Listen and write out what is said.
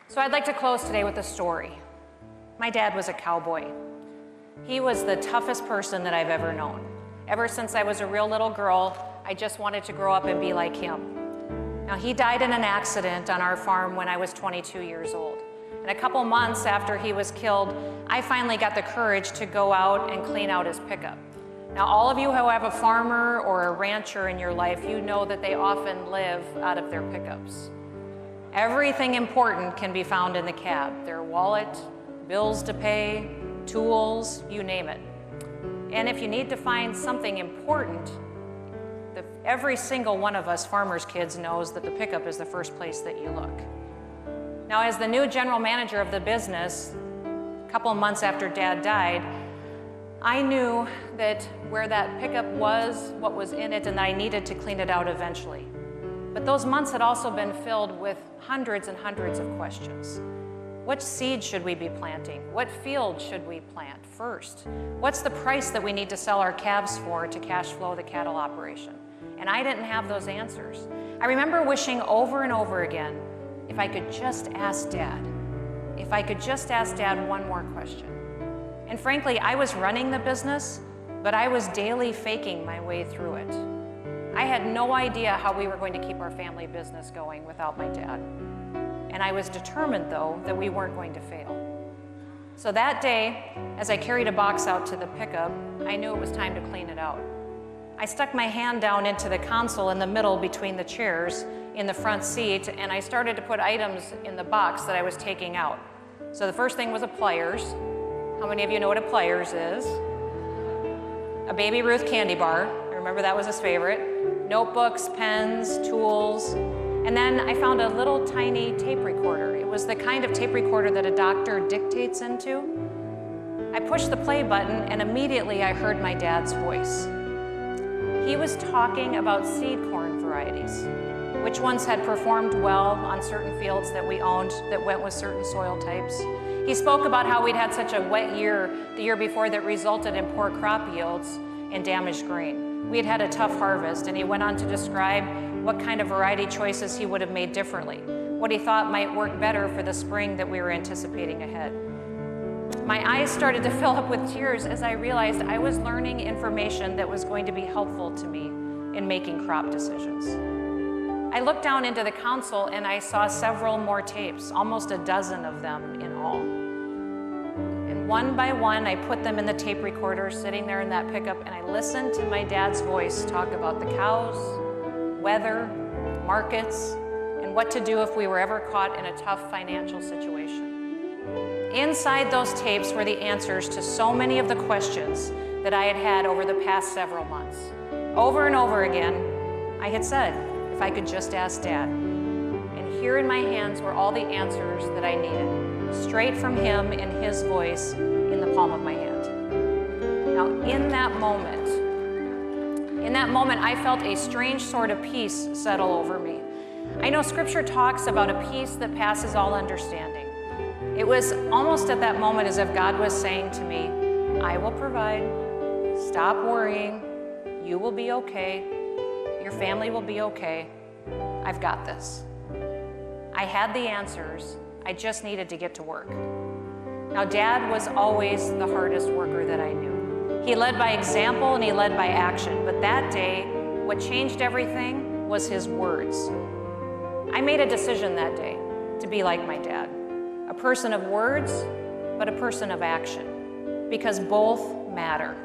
So I'd like to close today with a story. My dad was a cowboy. He was the toughest person that I've ever known. Ever since I was a real little girl, I just wanted to grow up and be like him. Now, he died in an accident on our farm when I was 22 years old. And a couple months after he was killed, I finally got the courage to go out and clean out his pickup. Now, all of you who have a farmer or a rancher in your life, you know that they often live out of their pickups. Everything important can be found in the cab. Their wallet, bills to pay, tools, you name it. And if you need to find something important, every single one of us farmers' kids knows that the pickup is the first place that you look. Now, as the new general manager of the business, a couple of months after Dad died, I knew that where that pickup was, what was in it, and that I needed to clean it out eventually. But those months had also been filled with hundreds and hundreds of questions. What seed should we be planting? What field should we plant first? What's the price that we need to sell our calves for to cash flow the cattle operation? And I didn't have those answers. I remember wishing over and over again, if I could just ask Dad. If I could just ask Dad one more question. And frankly, I was running the business, but I was daily faking my way through it. I had no idea how we were going to keep our family business going without my dad. And I was determined, though, that we weren't going to fail. So that day, as I carried a box out to the pickup, I knew it was time to clean it out. I stuck my hand down into the console in the middle between the chairs in the front seat, and I started to put items in the box that I was taking out. So the first thing was a pliers. How many of you know what a pliers is? A Baby Ruth candy bar. I remember that was his favorite. Notebooks, pens, tools. And then I found a little tiny tape recorder. It was the kind of tape recorder that a doctor dictates into. I pushed the play button, and immediately I heard my dad's voice. He was talking about seed corn varieties, which ones had performed well on certain fields that we owned that went with certain soil types. He spoke about how we'd had such a wet year the year before that resulted in poor crop yields and damaged grain. We had had a tough harvest, and he went on to describe what kind of variety choices he would have made differently, what he thought might work better for the spring that we were anticipating ahead. My eyes started to fill up with tears as I realized I was learning information that was going to be helpful to me in making crop decisions. I looked down into the console and I saw several more tapes, almost a dozen of them in all. And one by one, I put them in the tape recorder sitting there in that pickup, and I listened to my dad's voice talk about the cows, weather, markets, and what to do if we were ever caught in a tough financial situation. Inside those tapes were the answers to so many of the questions that I had had over the past several months. Over and over again, I had said, if I could just ask Dad. And here in my hands were all the answers that I needed, straight from him in his voice in the palm of my hand. Now, in that moment, I felt a strange sort of peace settle over me. I know Scripture talks about a peace that passes all understanding. It was almost at that moment as if God was saying to me, I will provide, stop worrying, you will be okay, your family will be okay, I've got this. I had the answers, I just needed to get to work. Now, Dad was always the hardest worker that I knew. He led by example and he led by action, but that day, what changed everything was his words. I made a decision that day to be like my dad. A person of words, but a person of action, because both matter.